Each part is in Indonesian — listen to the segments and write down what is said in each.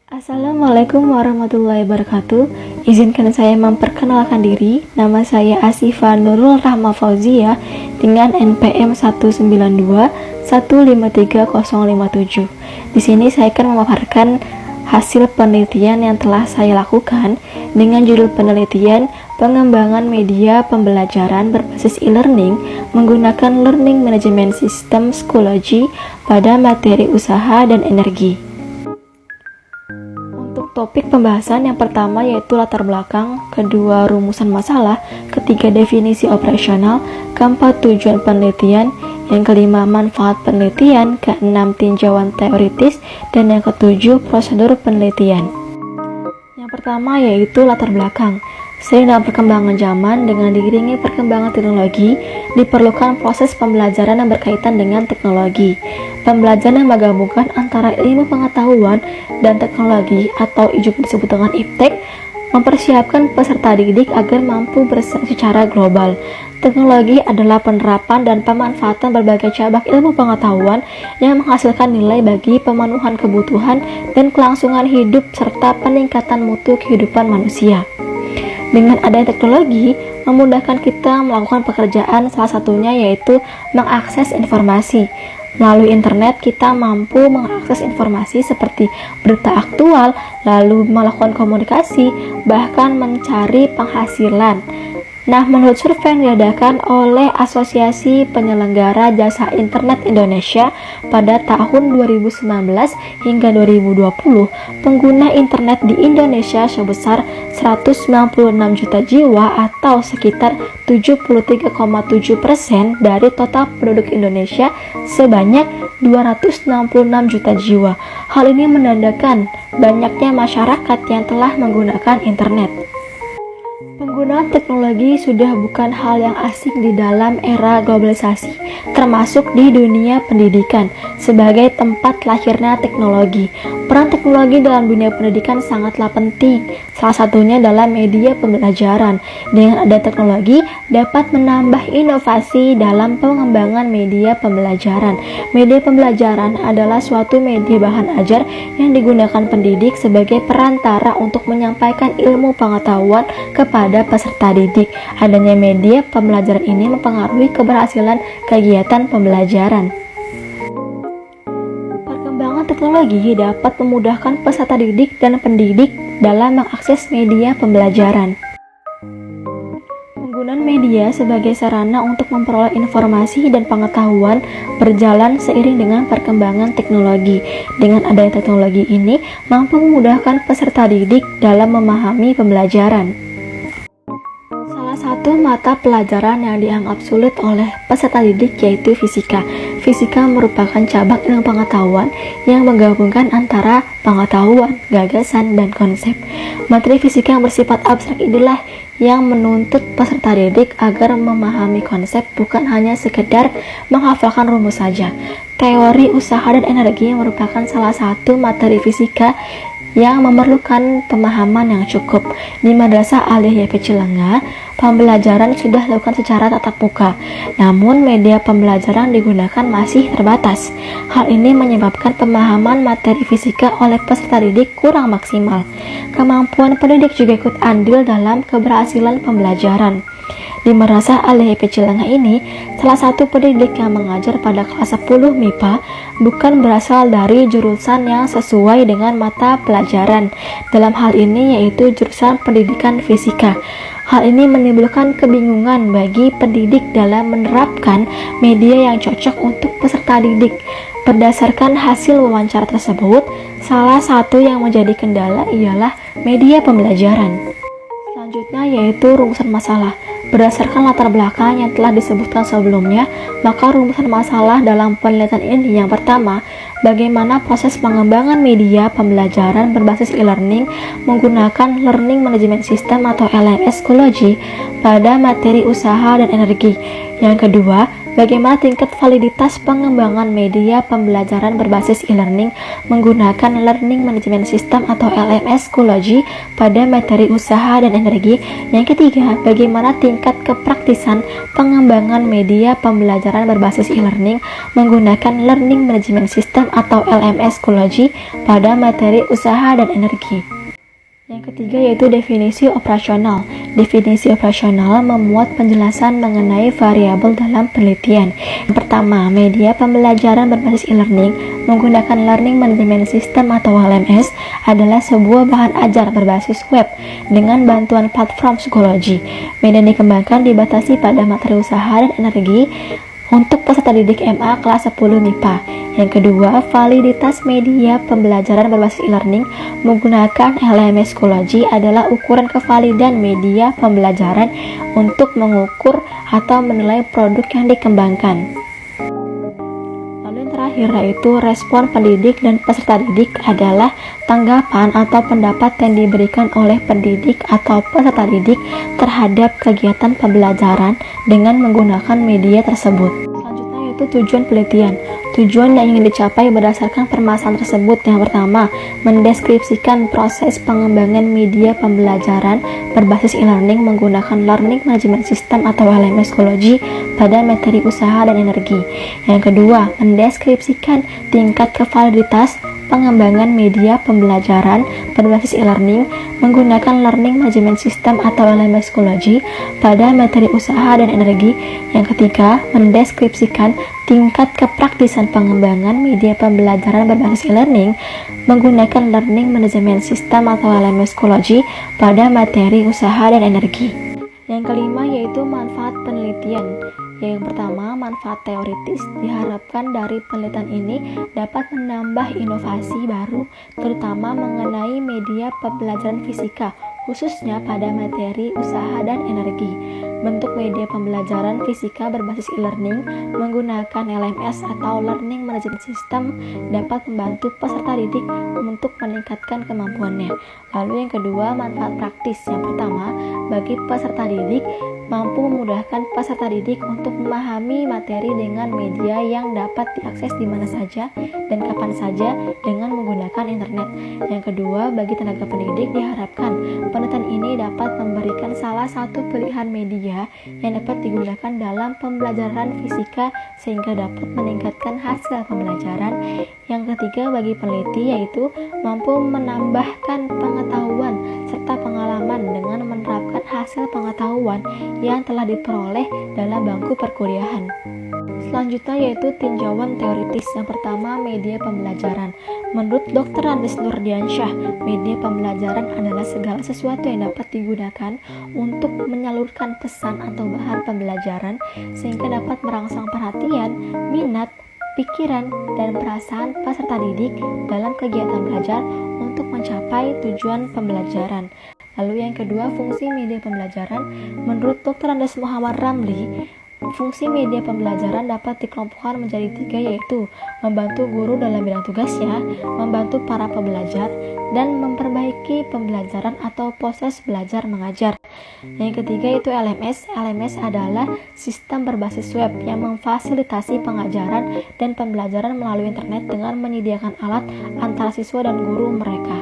Assalamualaikum warahmatullahi wabarakatuh. Izinkan saya memperkenalkan diri. Nama saya Asifa Nurul Rahma Fauzia dengan NPM 192153057. Di sini saya akan memaparkan hasil penelitian yang telah saya lakukan dengan judul penelitian pengembangan media pembelajaran berbasis e-learning menggunakan Learning Management System Schoology pada materi usaha dan energi. Untuk topik pembahasan yang pertama yaitu latar belakang, kedua rumusan masalah, ketiga definisi operasional, keempat tujuan penelitian, yang kelima manfaat penelitian, keenam tinjauan teoritis, dan yang ketujuh prosedur penelitian. Yang pertama yaitu latar belakang. Seiring dalam perkembangan zaman dengan diiringi perkembangan teknologi, diperlukan proses pembelajaran yang berkaitan dengan teknologi. Pembelajaran yang menggabungkan antara ilmu pengetahuan dan teknologi atau juga disebut dengan IPTEK mempersiapkan peserta didik agar mampu bersaing secara global. Teknologi adalah penerapan dan pemanfaatan berbagai cabang ilmu pengetahuan yang menghasilkan nilai bagi pemenuhan kebutuhan dan kelangsungan hidup serta peningkatan mutu kehidupan manusia. Dengan adanya teknologi, memudahkan kita melakukan pekerjaan, salah satunya yaitu mengakses informasi. Melalui internet, kita mampu mengakses informasi seperti berita aktual, lalu melakukan komunikasi, bahkan mencari penghasilan. Nah, menurut survei yang diadakan oleh Asosiasi Penyelenggara Jasa Internet Indonesia pada tahun 2019 hingga 2020, pengguna internet di Indonesia sebesar 196 juta jiwa atau sekitar 73,7% dari total penduduk Indonesia sebanyak 266 juta jiwa. Hal ini menandakan banyaknya masyarakat yang telah menggunakan internet. Penggunaan teknologi sudah bukan hal yang asing di dalam era globalisasi, termasuk di dunia pendidikan sebagai tempat lahirnya teknologi. Peran teknologi dalam dunia pendidikan sangatlah penting, salah satunya dalam media pembelajaran. Dengan ada teknologi dapat menambah inovasi dalam pengembangan media pembelajaran. Media pembelajaran adalah suatu media bahan ajar yang digunakan pendidik sebagai perantara untuk menyampaikan ilmu pengetahuan kepada peserta didik. Adanya media pembelajaran ini mempengaruhi keberhasilan kegiatan pembelajaran. Perkembangan teknologi dapat memudahkan peserta didik dan pendidik dalam mengakses media pembelajaran. Penggunaan media sebagai sarana untuk memperoleh informasi dan pengetahuan berjalan seiring dengan perkembangan teknologi. Dengan adanya teknologi ini mampu memudahkan peserta didik dalam memahami pembelajaran. Satu mata pelajaran yang dianggap sulit oleh peserta didik yaitu fisika. Fisika merupakan cabang ilmu pengetahuan yang menggabungkan antara pengetahuan, gagasan, dan konsep. Materi fisika yang bersifat abstrak inilah yang menuntut peserta didik agar memahami konsep, bukan hanya sekedar menghafalkan rumus saja. Teori usaha dan energi merupakan salah satu materi fisika yang memerlukan pemahaman yang cukup. Di Madrasah Aliyah YP Cilenga, pembelajaran sudah dilakukan secara tatap muka, namun media pembelajaran digunakan masih terbatas. Hal ini menyebabkan pemahaman materi fisika oleh peserta didik kurang maksimal. Kemampuan pendidik juga ikut andil dalam keberhasilan pembelajaran. Di Madrasah Aliyah YP Cilenga ini, salah satu pendidik yang mengajar pada kelas 10 MIPA bukan berasal dari jurusan yang sesuai dengan mata pelajaran. Dalam hal ini yaitu jurusan pendidikan fisika. Hal ini menimbulkan kebingungan bagi pendidik dalam menerapkan media yang cocok untuk peserta didik. Berdasarkan hasil wawancara tersebut, salah satu yang menjadi kendala ialah media pembelajaran. Selanjutnya yaitu rumusan masalah. Berdasarkan latar belakang yang telah disebutkan sebelumnya, maka rumusan masalah dalam penelitian ini yang pertama, bagaimana proses pengembangan media pembelajaran berbasis e-learning menggunakan Learning Management System atau LMS Schoology pada materi usaha dan energi. Yang kedua, Bagaimana tingkat validitas pengembangan media pembelajaran berbasis e-learning menggunakan Learning Management System atau LMS Schoology pada materi usaha dan energi. Yang ketiga, bagaimana tingkat kepraktisan pengembangan media pembelajaran berbasis e-learning menggunakan Learning Management System atau LMS Schoology pada materi usaha dan energi. Yang ketiga yaitu definisi operasional. Definisi operasional memuat penjelasan mengenai variabel dalam penelitian. Yang pertama, media pembelajaran berbasis e-learning menggunakan Learning Management System atau LMS adalah sebuah bahan ajar berbasis web dengan bantuan platform Schoology. Media yang dikembangkan dibatasi pada materi usaha dan energi untuk peserta didik MA kelas 10 MIPA. Yang kedua, validitas media pembelajaran berbasis e-learning menggunakan LMS Schoology adalah ukuran kevalidan media pembelajaran untuk mengukur atau menilai produk yang dikembangkan. Lalu yang terakhir yaitu respon pendidik dan peserta didik adalah tanggapan atau pendapat yang diberikan oleh pendidik atau peserta didik terhadap kegiatan pembelajaran dengan menggunakan media tersebut. Selanjutnya yaitu tujuan penelitian. Tujuan yang ingin dicapai berdasarkan permasalahan tersebut. Yang pertama, mendeskripsikan proses pengembangan media pembelajaran berbasis e-learning menggunakan Learning Management System atau LMS Schoology pada materi usaha dan energi. Yang kedua, mendeskripsikan tingkat kevaliditas pengembangan media pembelajaran berbasis e-learning menggunakan Learning Management System atau LMS Schoology pada materi usaha dan energi. Yang ketiga, mendeskripsikan tingkat kepraktisan pengembangan media pembelajaran berbasis e-learning menggunakan Learning Management System atau LMS Schoology pada materi usaha dan energi. Yang kelima yaitu manfaat penelitian. Yang pertama, manfaat teoritis diharapkan dari penelitian ini dapat menambah inovasi baru, terutama mengenai media pembelajaran fisika, khususnya pada materi usaha dan energi. Bentuk media pembelajaran fisika berbasis e-learning menggunakan LMS atau Learning Management System dapat membantu peserta didik untuk meningkatkan kemampuannya. Lalu yang kedua, manfaat praktis. Yang pertama, bagi peserta didik mampu memudahkan peserta didik untuk memahami materi dengan media yang dapat diakses di mana saja dan kapan saja dengan menggunakan internet. Yang kedua, bagi tenaga pendidik diharapkan penelitian ini dapat memberikan salah satu pilihan media yang dapat digunakan dalam pembelajaran fisika sehingga dapat meningkatkan hasil pembelajaran. Yang ketiga, bagi peneliti yaitu mampu menambahkan pengetahuan serta pengalaman dengan menerapkan hasil pengetahuan yang telah diperoleh dalam bangku perkuliahan. Selanjutnya yaitu tinjauan teoritis. Yang pertama, media pembelajaran. Menurut Dr. Andes Nurdiansyah, media pembelajaran adalah segala sesuatu yang dapat digunakan untuk menyalurkan pesan atau bahan pembelajaran sehingga dapat merangsang perhatian, minat, pikiran, dan perasaan peserta didik dalam kegiatan belajar untuk mencapai tujuan pembelajaran. Lalu yang kedua, fungsi media pembelajaran. Menurut Dr. Andes Muhammad Ramli, fungsi media pembelajaran dapat dikelompokkan menjadi 3, yaitu membantu guru dalam bidang tugasnya, membantu para pembelajar, dan memperbaiki pembelajaran atau proses belajar mengajar. Yang ketiga itu LMS. LMS adalah sistem berbasis web yang memfasilitasi pengajaran dan pembelajaran melalui internet dengan menyediakan alat antara siswa dan guru mereka.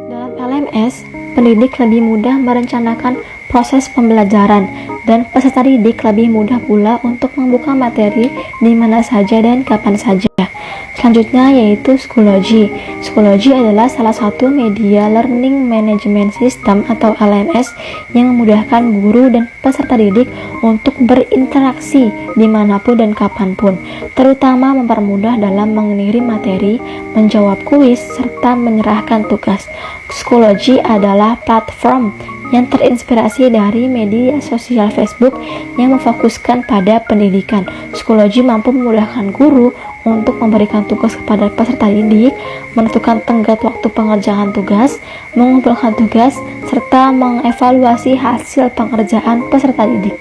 Dalam LMS, pendidik lebih mudah merencanakan proses pembelajaran dan peserta didik lebih mudah pula untuk membuka materi di mana saja dan kapan saja. Selanjutnya yaitu Schoology. Schoology adalah salah satu media Learning Management System atau LMS yang memudahkan guru dan peserta didik untuk berinteraksi dimanapun dan kapanpun, terutama mempermudah dalam mengirim materi, menjawab kuis, serta menyerahkan tugas. Schoology adalah platform yang terinspirasi dari media sosial Facebook yang memfokuskan pada pendidikan. Schoology mampu memudahkan guru untuk memberikan tugas kepada peserta didik, menentukan tenggat waktu pengerjaan tugas, mengumpulkan tugas, serta mengevaluasi hasil pengerjaan peserta didik.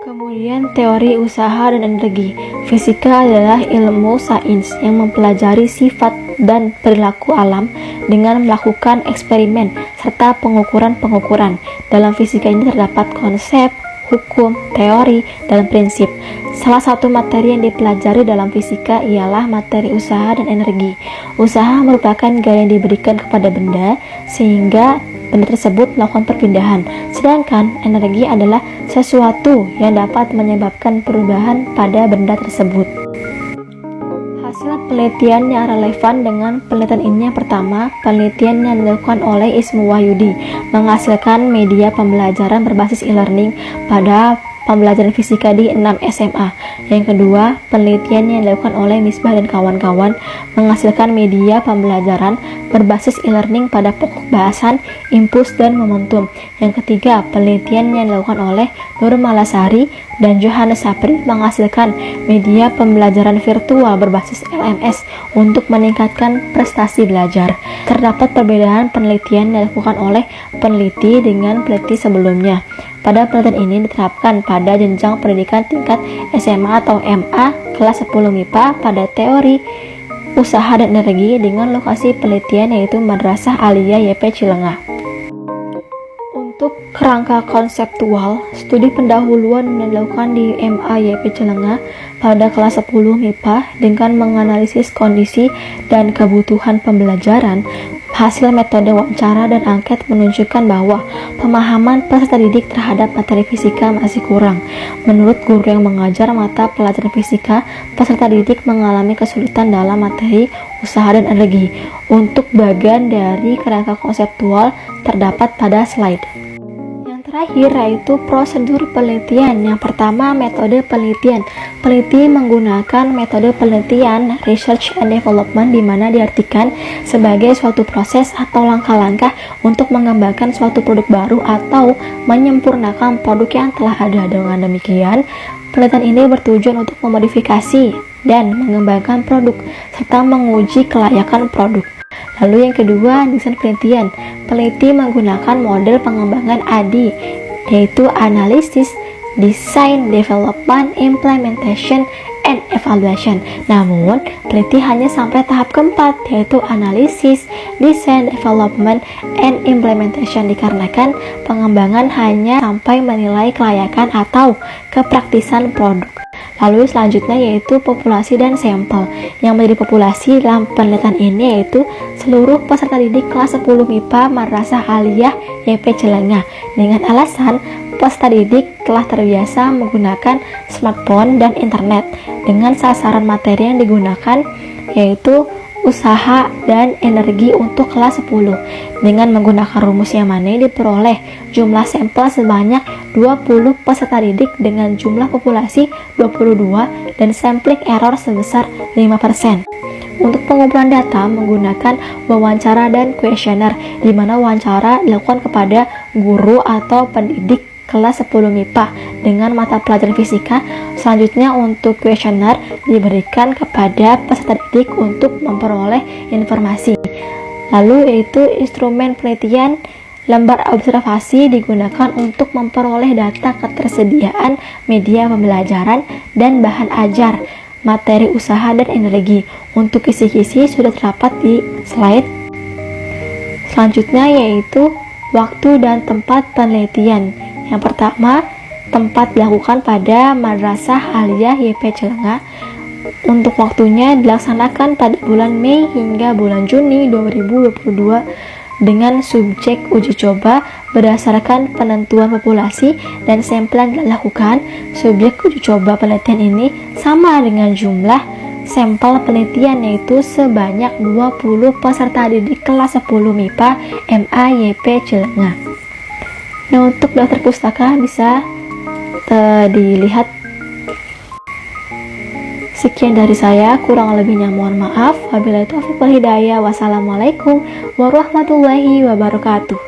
Kemudian teori usaha dan energi. Fisika adalah ilmu sains yang mempelajari sifat dan perilaku alam dengan melakukan eksperimen serta pengukuran-pengukuran. Dalam fisika ini terdapat konsep, hukum, teori, dan prinsip. Salah satu materi yang dipelajari dalam fisika ialah materi usaha dan energi. Usaha merupakan gaya yang diberikan kepada benda sehingga benda tersebut melakukan perpindahan. Sedangkan energi adalah sesuatu yang dapat menyebabkan perubahan pada benda tersebut. Hasil penelitian yang relevan dengan penelitian ini yang pertama, penelitian yang dilakukan oleh Ismu Wahyudi menghasilkan media pembelajaran berbasis e-learning pada pembelajaran fisika di 6 SMA. Yang kedua, penelitian yang dilakukan oleh Misbah dan kawan-kawan menghasilkan media pembelajaran berbasis e-learning pada pokok bahasan, impuls, dan momentum. Yang ketiga, penelitian yang dilakukan oleh Nur Malasari dan Johannes Sapri menghasilkan media pembelajaran virtual berbasis LMS untuk meningkatkan prestasi belajar. Terdapat perbedaan penelitian yang dilakukan oleh peneliti dengan peneliti sebelumnya. Pada penelitian ini diterapkan pada jenjang pendidikan tingkat SMA atau MA kelas 10 MIPA pada teori usaha dan energi dengan lokasi penelitian yaitu Madrasah Aliyah YP Cilenga. Untuk kerangka konseptual, studi pendahuluan yang dilakukan di MA YP Cilenga pada kelas 10 MIPA dengan menganalisis kondisi dan kebutuhan pembelajaran. Hasil metode wawancara dan angket menunjukkan bahwa pemahaman peserta didik terhadap materi fisika masih kurang. Menurut guru yang mengajar mata pelajaran fisika, peserta didik mengalami kesulitan dalam materi usaha dan energi. Untuk bagian dari kerangka konseptual terdapat pada slide. Terakhir yaitu prosedur penelitian. Yang pertama, metode penelitian. Peneliti menggunakan metode penelitian research and development di mana diartikan sebagai suatu proses atau langkah-langkah untuk mengembangkan suatu produk baru atau menyempurnakan produk yang telah ada. Dengan demikian, penelitian ini bertujuan untuk memodifikasi dan mengembangkan produk serta menguji kelayakan produk. Lalu yang kedua, desain penelitian. Peneliti menggunakan model pengembangan ADI, yaitu Analysis, Design, Development, Implementation, and Evaluation. Namun, peneliti hanya sampai tahap keempat, yaitu Analysis, Design, Development, and Implementation dikarenakan pengembangan hanya sampai menilai kelayakan atau kepraktisan produk. Lalu selanjutnya yaitu populasi dan sampel. Yang menjadi populasi dalam penelitian ini yaitu seluruh peserta didik kelas 10 MIPA Madrasah Aliyah YP Cilenga dengan alasan peserta didik telah terbiasa menggunakan smartphone dan internet dengan sasaran materi yang digunakan yaitu usaha dan energi untuk kelas 10. Dengan menggunakan rumus yang mana diperoleh jumlah sampel sebanyak 20 peserta didik dengan jumlah populasi 22 dan sampling error sebesar 5%. Untuk pengumpulan data menggunakan wawancara dan kuesioner, di mana wawancara dilakukan kepada guru atau pendidik kelas 10 MIPA dengan mata pelajaran fisika. Selanjutnya untuk kuesioner diberikan kepada peserta didik untuk memperoleh informasi. Lalu yaitu instrumen penelitian. Lembar observasi digunakan untuk memperoleh data ketersediaan media pembelajaran dan bahan ajar, materi usaha dan energi. Untuk kisi-kisi sudah terdapat di slide. Selanjutnya yaitu waktu dan tempat penelitian. Yang pertama, tempat dilakukan pada Madrasah Aliyah YP Cilenga. Untuk waktunya dilaksanakan pada bulan Mei hingga bulan Juni 2022 dengan subjek uji coba berdasarkan penentuan populasi dan sampel yang dilakukan. Subjek uji coba penelitian ini sama dengan jumlah sampel penelitian yaitu sebanyak 20 peserta didik kelas 10 MIPA MA YP Cilenga. Nah, untuk daftar pustaka bisa dilihat. Sekian dari saya, kurang lebihnya mohon maaf. Wabillahi taufiq wal hidayah. Wassalamualaikum warahmatullahi wabarakatuh.